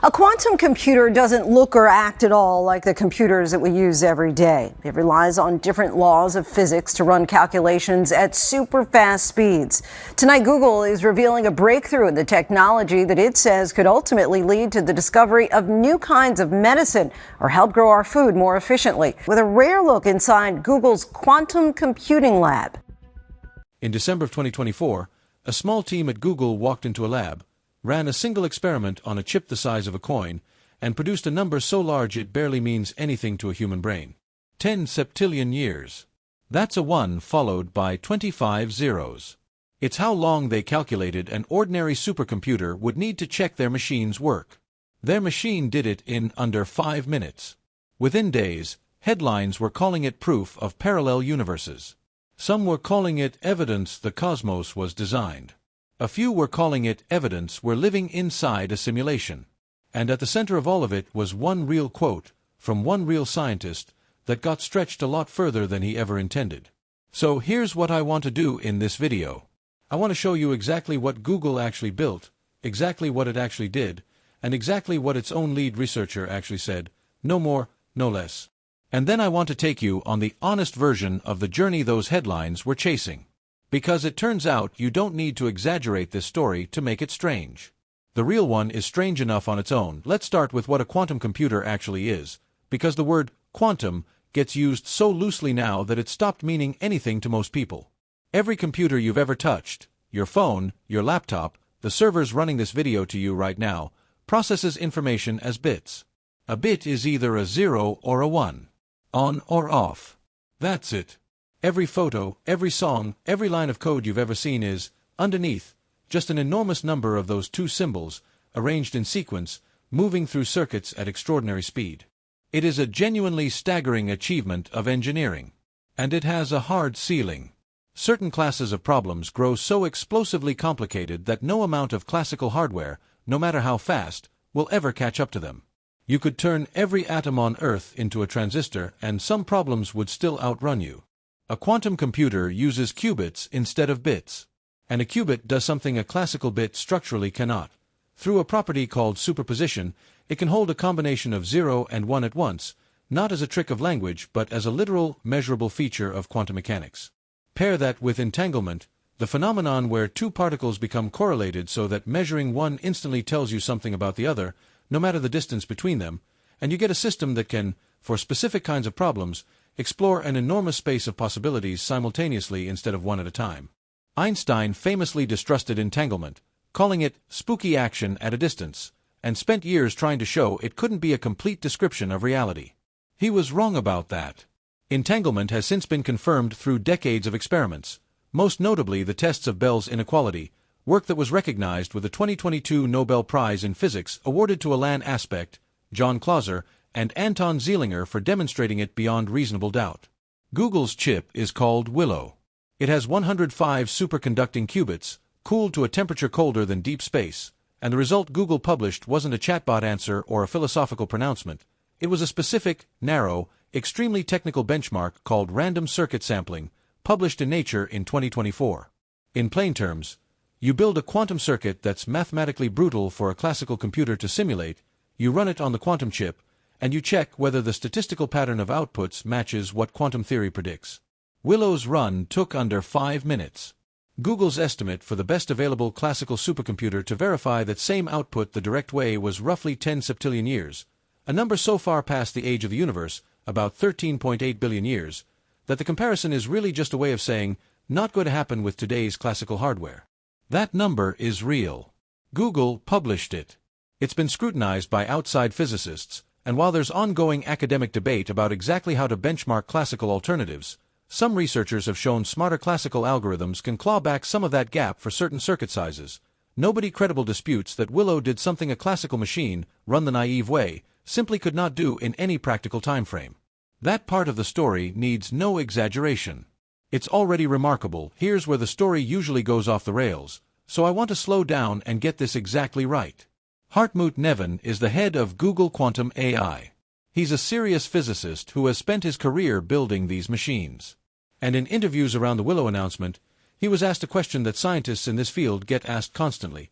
A quantum computer doesn't look or act at all like the computers that we use every day. It relies on different laws of physics to run calculations at super fast speeds. Tonight, Google is revealing a breakthrough in the technology that it says could ultimately lead to the discovery of new kinds of medicine or help grow our food more efficiently. With a rare look inside Google's quantum computing lab. In December of 2024, a small team at Google walked into a lab, ran a single experiment on a chip the size of a coin, and produced a number so large it barely means anything to a human brain. 10 septillion years. That's a 1 followed by 25 zeros. It's how long they calculated an ordinary supercomputer would need to check their machine's work. Their machine did it in under 5 minutes. Within days, headlines were calling it proof of parallel universes. Some were calling it evidence the cosmos was designed. A few were calling it evidence we're living inside a simulation. And at the center of all of it was one real quote from one real scientist that got stretched a lot further than he ever intended. So here's what I want to do in this video. I want to show you exactly what Google actually built, exactly what it actually did, and exactly what its own lead researcher actually said, no more, no less. And then I want to take you on the honest version of the journey those headlines were chasing. Because it turns out you don't need to exaggerate this story to make it strange. The real one is strange enough on its own. Let's start with what a quantum computer actually is, because the word quantum gets used so loosely now that it's stopped meaning anything to most people. Every computer you've ever touched, your phone, your laptop, the servers running this video to you right now, processes information as bits. A bit is either a 0 or a 1. On or off. That's it. Every photo, every song, every line of code you've ever seen is, underneath, just an enormous number of those two symbols, arranged in sequence, moving through circuits at extraordinary speed. It is a genuinely staggering achievement of engineering. And it has a hard ceiling. Certain classes of problems grow so explosively complicated that no amount of classical hardware, no matter how fast, will ever catch up to them. You could turn every atom on Earth into a transistor and some problems would still outrun you. A quantum computer uses qubits instead of bits. And a qubit does something a classical bit structurally cannot. Through a property called superposition, it can hold a combination of 0 and 1 at once, not as a trick of language but as a literal, measurable feature of quantum mechanics. Pair that with entanglement, the phenomenon where two particles become correlated so that measuring one instantly tells you something about the other, no matter the distance between them, and you get a system that can, for specific kinds of problems, explore an enormous space of possibilities simultaneously instead of one at a time. Einstein famously distrusted entanglement, calling it spooky action at a distance, and spent years trying to show it couldn't be a complete description of reality. He was wrong about that. Entanglement has since been confirmed through decades of experiments, most notably the tests of Bell's inequality, work that was recognized with the 2022 Nobel Prize in Physics awarded to Alain Aspect, John Clauser, and Anton Zeilinger for demonstrating it beyond reasonable doubt. Google's chip is called Willow. It has 105 superconducting qubits, cooled to a temperature colder than deep space, and the result Google published wasn't a chatbot answer or a philosophical pronouncement. It was a specific, narrow, extremely technical benchmark called random circuit sampling, published in Nature in 2024. In plain terms, you build a quantum circuit that's mathematically brutal for a classical computer to simulate, you run it on the quantum chip, and you check whether the statistical pattern of outputs matches what quantum theory predicts. Willow's run took under 5 minutes. Google's estimate for the best available classical supercomputer to verify that same output the direct way was roughly 10 septillion years, a number so far past the age of the universe, about 13.8 billion years, that the comparison is really just a way of saying, not going to happen with today's classical hardware. That number is real. Google published it. It's been scrutinized by outside physicists, and while there's ongoing academic debate about exactly how to benchmark classical alternatives, some researchers have shown smarter classical algorithms can claw back some of that gap for certain circuit sizes. Nobody credible disputes that Willow did something a classical machine, run the naive way, simply could not do in any practical time frame. That part of the story needs no exaggeration. It's already remarkable. Here's where the story usually goes off the rails, so I want to slow down and get this exactly right. Hartmut Neven is the head of Google Quantum AI. He's a serious physicist who has spent his career building these machines. And in interviews around the Willow announcement, he was asked a question that scientists in this field get asked constantly.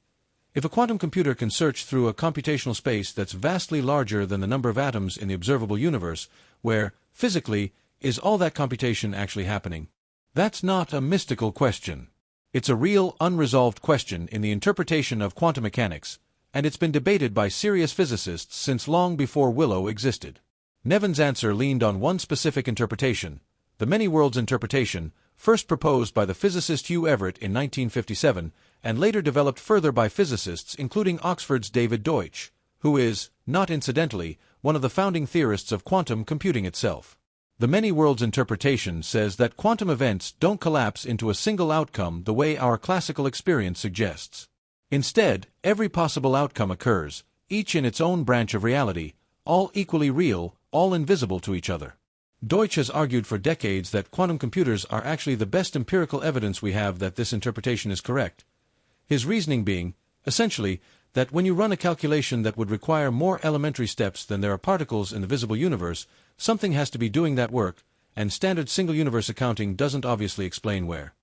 If a quantum computer can search through a computational space that's vastly larger than the number of atoms in the observable universe, where, physically, is all that computation actually happening? That's not a mystical question. It's a real, unresolved question in the interpretation of quantum mechanics, and it's been debated by serious physicists since long before Willow existed. Nevin's answer leaned on one specific interpretation, the many-worlds interpretation, first proposed by the physicist Hugh Everett in 1957, and later developed further by physicists including Oxford's David Deutsch, who is, not incidentally, one of the founding theorists of quantum computing itself. The many-worlds interpretation says that quantum events don't collapse into a single outcome the way our classical experience suggests. Instead, every possible outcome occurs, each in its own branch of reality, all equally real, all invisible to each other. Deutsch has argued for decades that quantum computers are actually the best empirical evidence we have that this interpretation is correct. His reasoning being, essentially, that when you run a calculation that would require more elementary steps than there are particles in the visible universe, something has to be doing that work, and standard single-universe accounting doesn't obviously explain where.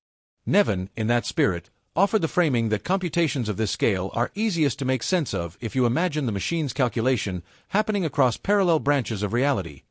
Nevin, in that spirit, offered the framing that computations of this scale are easiest to make sense of if you imagine the machine's calculation happening across parallel branches of reality.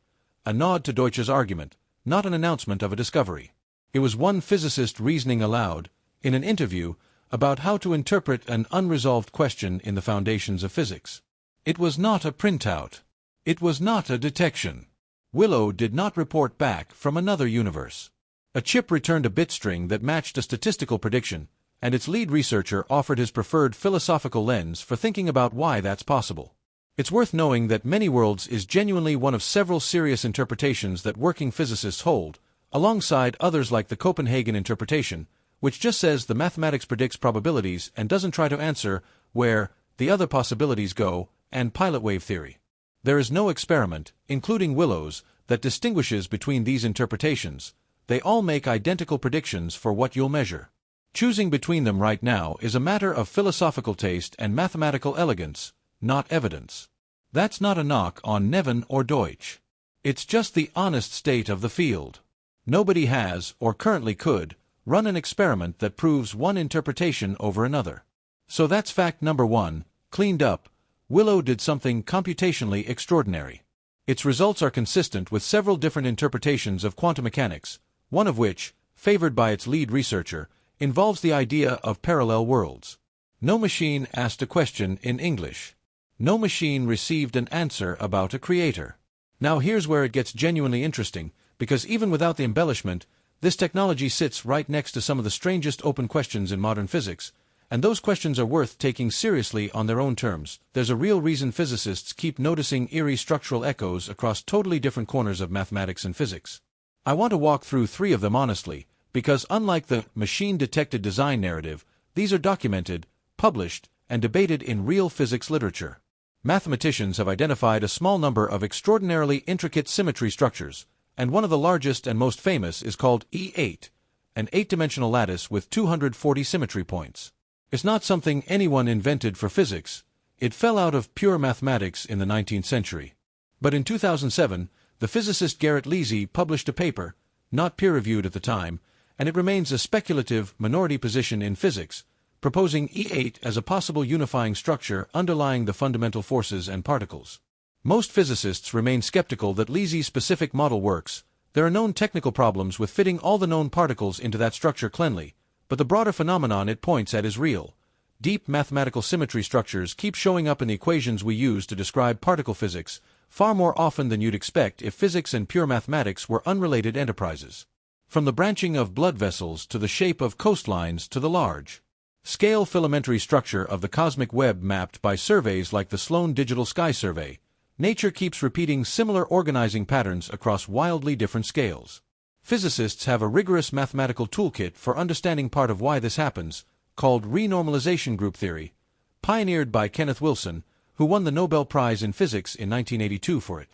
A nod to Deutsch's argument, not an announcement of a discovery. It was one physicist reasoning aloud, in an interview, about how to interpret an unresolved question in the foundations of physics. It was not a printout. It was not a detection. Willow did not report back from another universe. A chip returned a bit string that matched a statistical prediction, and its lead researcher offered his preferred philosophical lens for thinking about why that's possible. It's worth knowing that many worlds is genuinely one of several serious interpretations that working physicists hold, alongside others like the Copenhagen interpretation, which just says the mathematics predicts probabilities and doesn't try to answer where the other possibilities go, and pilot wave theory. There is no experiment, including Willow's, that distinguishes between these interpretations. They all make identical predictions for what you'll measure. Choosing between them right now is a matter of philosophical taste and mathematical elegance, not evidence. That's not a knock on Nevin or Deutsch. It's just the honest state of the field. Nobody has, or currently could, run an experiment that proves one interpretation over another. So that's fact number one, cleaned up. Willow did something computationally extraordinary. Its results are consistent with several different interpretations of quantum mechanics, one of which, favored by its lead researcher, involves the idea of parallel worlds. No machine asked a question in English. No machine received an answer about a creator. Now here's where it gets genuinely interesting, because even without the embellishment, this technology sits right next to some of the strangest open questions in modern physics, and those questions are worth taking seriously on their own terms. There's a real reason physicists keep noticing eerie structural echoes across totally different corners of mathematics and physics. I want to walk through three of them honestly, because unlike the machine-detected design narrative, these are documented, published, and debated in real physics literature. Mathematicians have identified a small number of extraordinarily intricate symmetry structures, and one of the largest and most famous is called E8, an 8-dimensional lattice with 240 symmetry points. It's not something anyone invented for physics. It fell out of pure mathematics in the 19th century. But in 2007, the physicist Garrett Leasey published a paper, not peer-reviewed at the time, and it remains a speculative minority position in physics, proposing E8 as a possible unifying structure underlying the fundamental forces and particles. Most physicists remain skeptical that Leasey's specific model works. There are known technical problems with fitting all the known particles into that structure cleanly, but the broader phenomenon it points at is real. Deep mathematical symmetry structures keep showing up in the equations we use to describe particle physics, far more often than you'd expect if physics and pure mathematics were unrelated enterprises. From the branching of blood vessels to the shape of coastlines to the large-scale filamentary structure of the cosmic web mapped by surveys like the Sloan Digital Sky Survey, nature keeps repeating similar organizing patterns across wildly different scales. Physicists have a rigorous mathematical toolkit for understanding part of why this happens, called renormalization group theory, pioneered by Kenneth Wilson, who won the Nobel Prize in Physics in 1982 for it.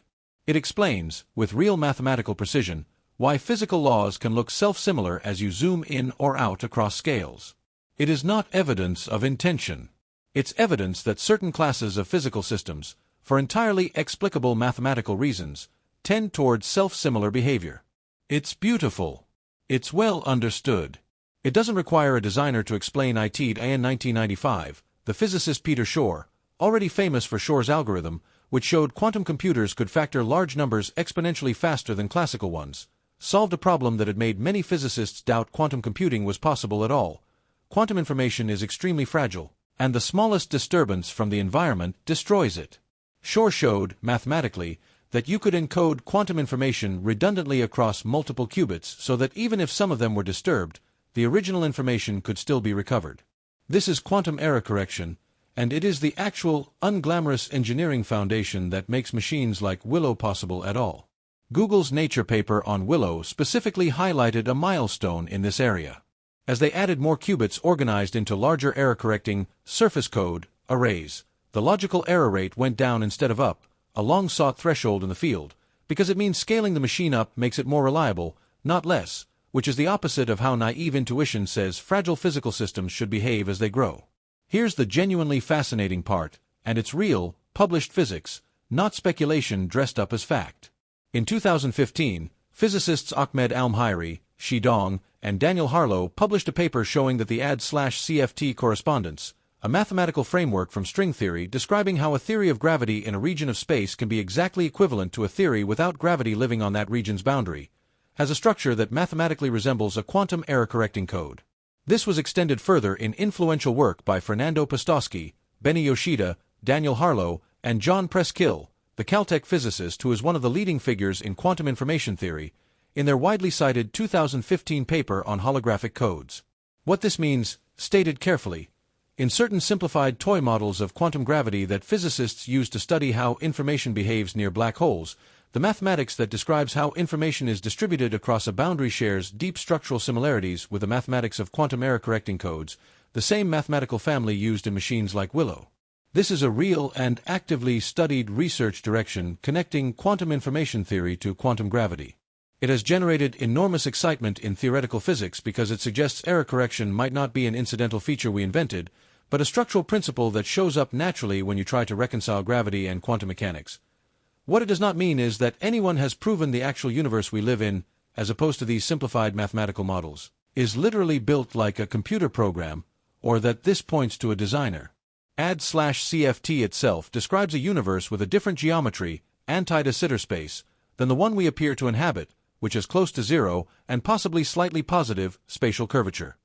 It explains, with real mathematical precision, why physical laws can look self-similar as you zoom in or out across scales. It is not evidence of intention. It's evidence that certain classes of physical systems, for entirely explicable mathematical reasons, tend towards self-similar behavior. It's beautiful. It's well understood. It doesn't require a designer to explain it in 1995, the physicist Peter Shor, already famous for Shor's algorithm, which showed quantum computers could factor large numbers exponentially faster than classical ones, solved a problem that had made many physicists doubt quantum computing was possible at all. Quantum information is extremely fragile, and the smallest disturbance from the environment destroys it. Shor showed, mathematically, that you could encode quantum information redundantly across multiple qubits so that even if some of them were disturbed, the original information could still be recovered. This is quantum error correction, and it is the actual, unglamorous engineering foundation that makes machines like Willow possible at all. Google's Nature paper on Willow specifically highlighted a milestone in this area. As they added more qubits organized into larger error-correcting surface code arrays, the logical error rate went down instead of up, a long-sought threshold in the field, because it means scaling the machine up makes it more reliable, not less, which is the opposite of how naive intuition says fragile physical systems should behave as they grow. Here's the genuinely fascinating part, and it's real, published physics, not speculation dressed up as fact. In 2015, physicists Ahmed Almhiri, Shi Dong, and Daniel Harlow published a paper showing that the AD/CFT correspondence, a mathematical framework from string theory describing how a theory of gravity in a region of space can be exactly equivalent to a theory without gravity living on that region's boundary, has a structure that mathematically resembles a quantum error-correcting code. This was extended further in influential work by Fernando Pustosky, Benny Yoshida, Daniel Harlow, and John Preskill, the Caltech physicist who is one of the leading figures in quantum information theory, in their widely cited 2015 paper on holographic codes. What this means, stated carefully, in certain simplified toy models of quantum gravity that physicists use to study how information behaves near black holes, the mathematics that describes how information is distributed across a boundary shares deep structural similarities with the mathematics of quantum error-correcting codes, the same mathematical family used in machines like Willow. This is a real and actively studied research direction connecting quantum information theory to quantum gravity. It has generated enormous excitement in theoretical physics because it suggests error correction might not be an incidental feature we invented, but a structural principle that shows up naturally when you try to reconcile gravity and quantum mechanics. What it does not mean is that anyone has proven the actual universe we live in, as opposed to these simplified mathematical models, is literally built like a computer program, or that this points to a designer. AD/CFT itself describes a universe with a different geometry, anti-de Sitter space, than the one we appear to inhabit, which is close to zero and possibly slightly positive spatial curvature.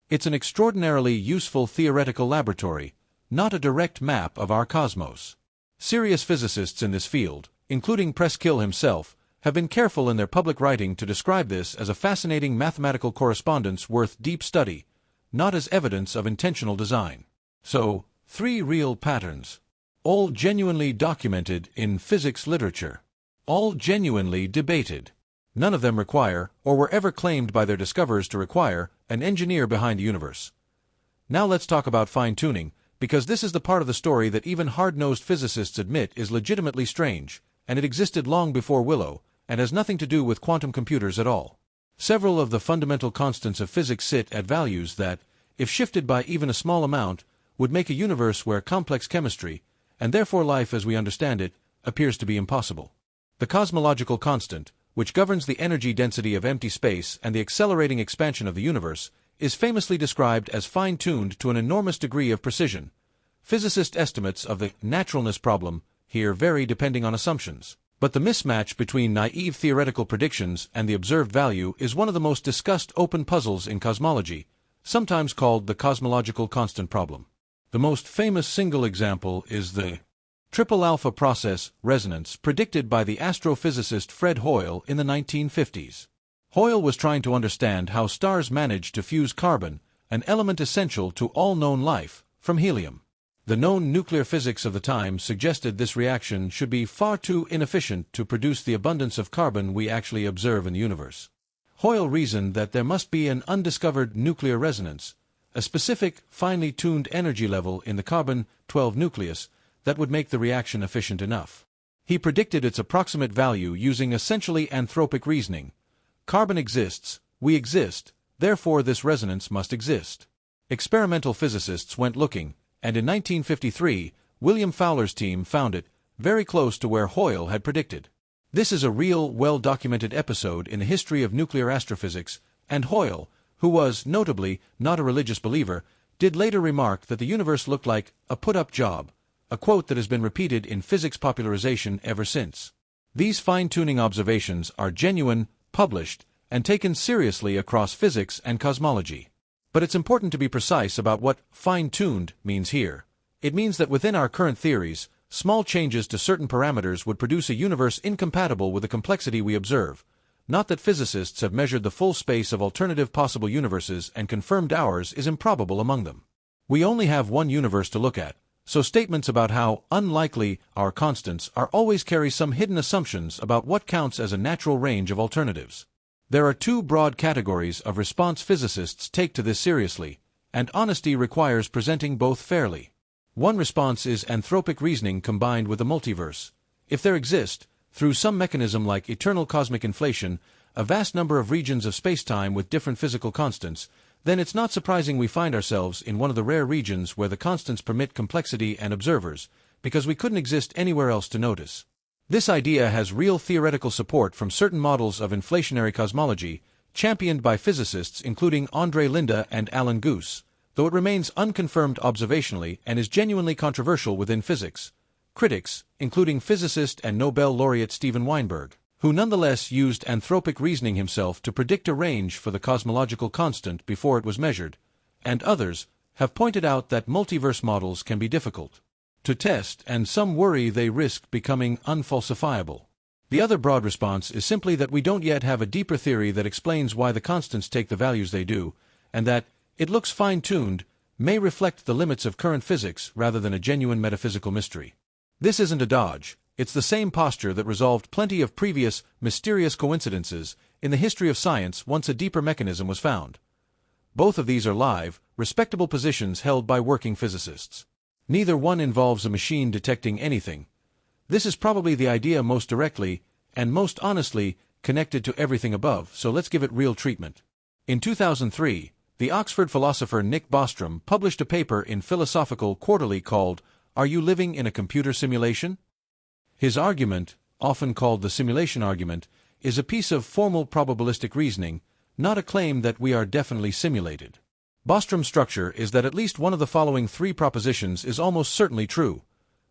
It's an extraordinarily useful theoretical laboratory, not a direct map of our cosmos. Serious physicists in this field, including Preskill himself, have been careful in their public writing to describe this as a fascinating mathematical correspondence worth deep study, not as evidence of intentional design. So, 3 real patterns, all genuinely documented in physics literature, all genuinely debated. None of them require, or were ever claimed by their discoverers to require, an engineer behind the universe. Now let's talk about fine-tuning, because this is the part of the story that even hard-nosed physicists admit is legitimately strange, and it existed long before Willow, and has nothing to do with quantum computers at all. Several of the fundamental constants of physics sit at values that, if shifted by even a small amount, would make a universe where complex chemistry, and therefore life as we understand it, appears to be impossible. The cosmological constant, which governs the energy density of empty space and the accelerating expansion of the universe, is famously described as fine-tuned to an enormous degree of precision. Physicist estimates of the naturalness problem here vary depending on assumptions. But the mismatch between naive theoretical predictions and the observed value is one of the most discussed open puzzles in cosmology, sometimes called the cosmological constant problem. The most famous single example is the triple alpha process resonance predicted by the astrophysicist Fred Hoyle in the 1950s. Hoyle was trying to understand how stars managed to fuse carbon, an element essential to all known life, from helium. The known nuclear physics of the time suggested this reaction should be far too inefficient to produce the abundance of carbon we actually observe in the universe. Hoyle reasoned that there must be an undiscovered nuclear resonance, a specific, finely tuned energy level in the carbon-12 nucleus that would make the reaction efficient enough. He predicted its approximate value using essentially anthropic reasoning. Carbon exists, we exist, therefore this resonance must exist. Experimental physicists went looking, and in 1953, William Fowler's team found it, very close to where Hoyle had predicted. This is a real, well-documented episode in the history of nuclear astrophysics, and Hoyle, who was, notably, not a religious believer, did later remark that the universe looked like a put-up job, a quote that has been repeated in physics popularization ever since. These fine-tuning observations are genuine, published, and taken seriously across physics and cosmology. But it's important to be precise about what fine-tuned means here. It means that within our current theories, small changes to certain parameters would produce a universe incompatible with the complexity we observe. Not that physicists have measured the full space of alternative possible universes and confirmed ours is improbable among them. We only have one universe to look at, so statements about how unlikely our constants are always carry some hidden assumptions about what counts as a natural range of alternatives. There are two broad categories of response physicists take to this seriously, and honesty requires presenting both fairly. One response is anthropic reasoning combined with the multiverse. If there exist, through some mechanism like eternal cosmic inflation, a vast number of regions of spacetime with different physical constants, then it's not surprising we find ourselves in one of the rare regions where the constants permit complexity and observers, because we couldn't exist anywhere else to notice. This idea has real theoretical support from certain models of inflationary cosmology, championed by physicists including André Linde and Alan Guth, though it remains unconfirmed observationally and is genuinely controversial within physics. Critics, including physicist and Nobel laureate Steven Weinberg, who nonetheless used anthropic reasoning himself to predict a range for the cosmological constant before it was measured, and others, have pointed out that multiverse models can be difficult to test, and some worry they risk becoming unfalsifiable. The other broad response is simply that we don't yet have a deeper theory that explains why the constants take the values they do, and that it looks fine-tuned, may reflect the limits of current physics rather than a genuine metaphysical mystery. This isn't a dodge, it's the same posture that resolved plenty of previous, mysterious coincidences in the history of science once a deeper mechanism was found. Both of these are live, respectable positions held by working physicists. Neither one involves a machine detecting anything. This is probably the idea most directly, and most honestly, connected to everything above, so let's give it real treatment. In 2003, the Oxford philosopher Nick Bostrom published a paper in Philosophical Quarterly called, "Are You Living in a Computer Simulation?" His argument, often called the simulation argument, is a piece of formal probabilistic reasoning, not a claim that we are definitely simulated. Bostrom's structure is that at least one of the following three propositions is almost certainly true.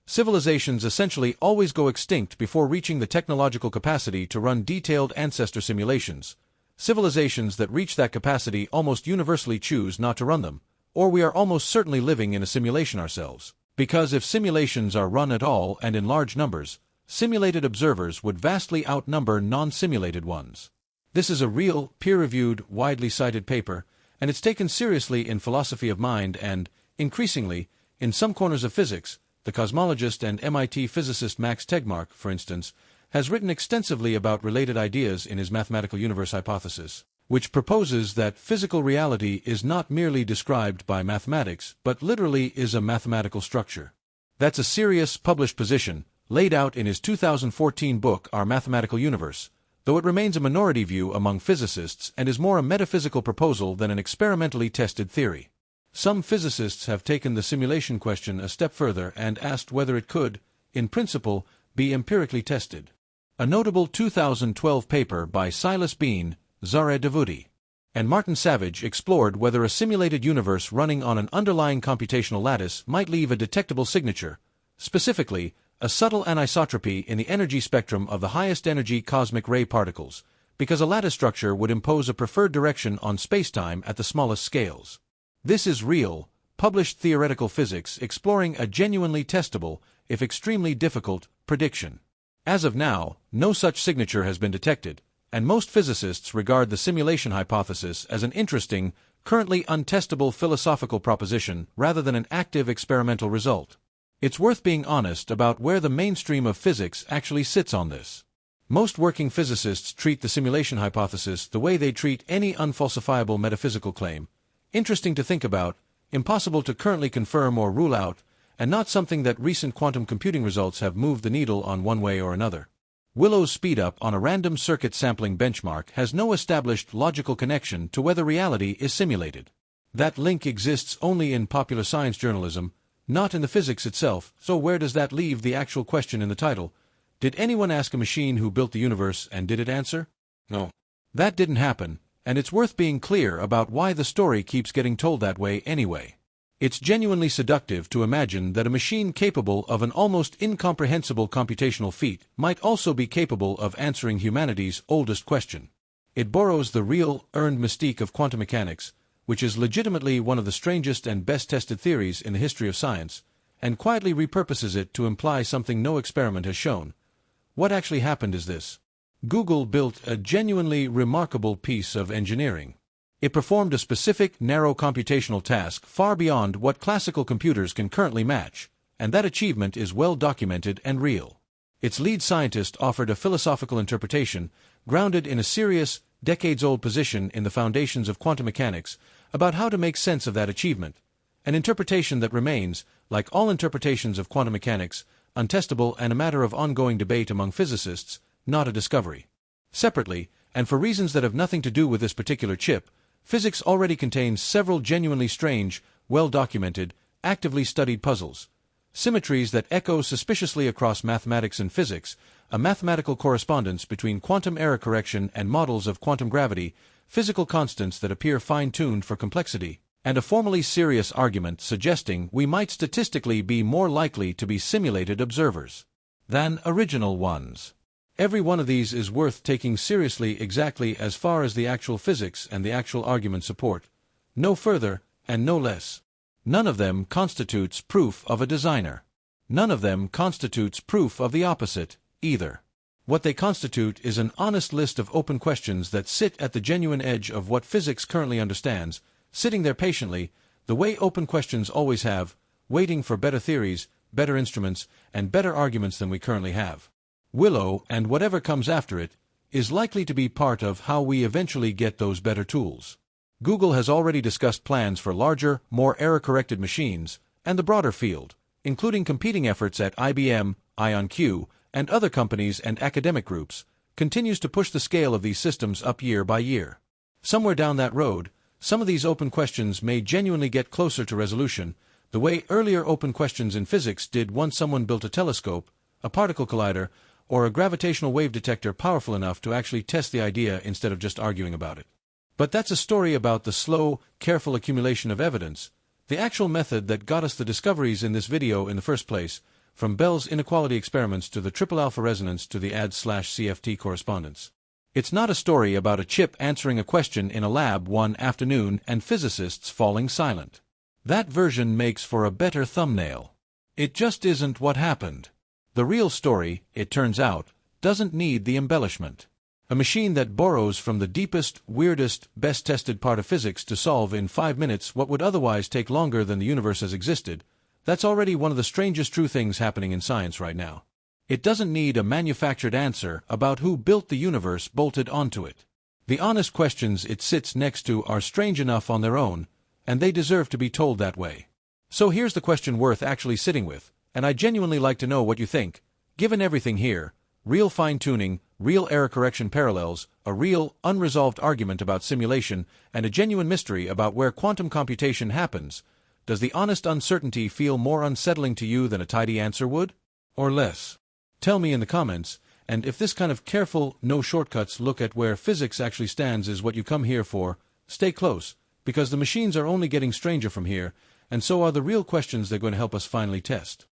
Civilizations essentially always go extinct before reaching the technological capacity to run detailed ancestor simulations. Civilizations that reach that capacity almost universally choose not to run them, or we are almost certainly living in a simulation ourselves. Because if simulations are run at all and in large numbers, simulated observers would vastly outnumber non-simulated ones. This is a real, peer-reviewed, widely cited paper, and it's taken seriously in philosophy of mind and, increasingly, in some corners of physics. The cosmologist and MIT physicist Max Tegmark, for instance, has written extensively about related ideas in his mathematical universe hypothesis, which proposes that physical reality is not merely described by mathematics, but literally is a mathematical structure. That's a serious, published position, laid out in his 2014 book Our Mathematical Universe, though it remains a minority view among physicists and is more a metaphysical proposal than an experimentally tested theory. Some physicists have taken the simulation question a step further and asked whether it could, in principle, be empirically tested. A notable 2012 paper by Silas Bean, Zahra Davuti, and Martin Savage explored whether a simulated universe running on an underlying computational lattice might leave a detectable signature, specifically, a subtle anisotropy in the energy spectrum of the highest energy cosmic ray particles, because a lattice structure would impose a preferred direction on spacetime at the smallest scales. This is real, published theoretical physics exploring a genuinely testable, if extremely difficult, prediction. As of now, no such signature has been detected, and most physicists regard the simulation hypothesis as an interesting, currently untestable philosophical proposition rather than an active experimental result. It's worth being honest about where the mainstream of physics actually sits on this. Most working physicists treat the simulation hypothesis the way they treat any unfalsifiable metaphysical claim. Interesting to think about, impossible to currently confirm or rule out, and not something that recent quantum computing results have moved the needle on one way or another. Willow's speedup on a random circuit sampling benchmark has no established logical connection to whether reality is simulated. That link exists only in popular science journalism, not in the physics itself, so where does that leave the actual question in the title? Did anyone ask a machine who built the universe and did it answer? No. That didn't happen, and it's worth being clear about why the story keeps getting told that way anyway. It's genuinely seductive to imagine that a machine capable of an almost incomprehensible computational feat might also be capable of answering humanity's oldest question. It borrows the real, earned mystique of quantum mechanics, which is legitimately one of the strangest and best-tested theories in the history of science, and quietly repurposes it to imply something no experiment has shown. What actually happened is this. Google built a genuinely remarkable piece of engineering. It performed a specific, narrow computational task far beyond what classical computers can currently match, and that achievement is well documented and real. Its lead scientist offered a philosophical interpretation, grounded in a serious, decades-old position in the foundations of quantum mechanics, about how to make sense of that achievement, an interpretation that remains, like all interpretations of quantum mechanics, untestable and a matter of ongoing debate among physicists, not a discovery. Separately, and for reasons that have nothing to do with this particular chip, physics already contains several genuinely strange, well-documented, actively studied puzzles. Symmetries that echo suspiciously across mathematics and physics, a mathematical correspondence between quantum error correction and models of quantum gravity, physical constants that appear fine-tuned for complexity, and a formally serious argument suggesting we might statistically be more likely to be simulated observers than original ones. Every one of these is worth taking seriously exactly as far as the actual physics and the actual argument support. No further, and no less. None of them constitutes proof of a designer. None of them constitutes proof of the opposite, either. What they constitute is an honest list of open questions that sit at the genuine edge of what physics currently understands, sitting there patiently, the way open questions always have, waiting for better theories, better instruments, and better arguments than we currently have. Willow, and whatever comes after it, is likely to be part of how we eventually get those better tools. Google has already discussed plans for larger, more error-corrected machines, and the broader field, including competing efforts at IBM, IonQ, and other companies and academic groups, continues to push the scale of these systems up year by year. Somewhere down that road, some of these open questions may genuinely get closer to resolution, the way earlier open questions in physics did once someone built a telescope, a particle collider, or a gravitational wave detector powerful enough to actually test the idea instead of just arguing about it. But that's a story about the slow, careful accumulation of evidence, the actual method that got us the discoveries in this video in the first place, from Bell's inequality experiments to the triple alpha resonance to the ADS/CFT correspondence. It's not a story about a chip answering a question in a lab one afternoon and physicists falling silent. That version makes for a better thumbnail. It just isn't what happened. The real story, it turns out, doesn't need the embellishment. A machine that borrows from the deepest, weirdest, best-tested part of physics to solve in 5 minutes what would otherwise take longer than the universe has existed, that's already one of the strangest true things happening in science right now. It doesn't need a manufactured answer about who built the universe bolted onto it. The honest questions it sits next to are strange enough on their own, and they deserve to be told that way. So here's the question worth actually sitting with, and I'd genuinely like to know what you think. Given everything here, real fine-tuning, real error correction parallels, a real, unresolved argument about simulation, and a genuine mystery about where quantum computation happens, does the honest uncertainty feel more unsettling to you than a tidy answer would? Or less? Tell me in the comments, and if this kind of careful, no shortcuts look at where physics actually stands is what you come here for, stay close, because the machines are only getting stranger from here, and so are the real questions they're going to help us finally test.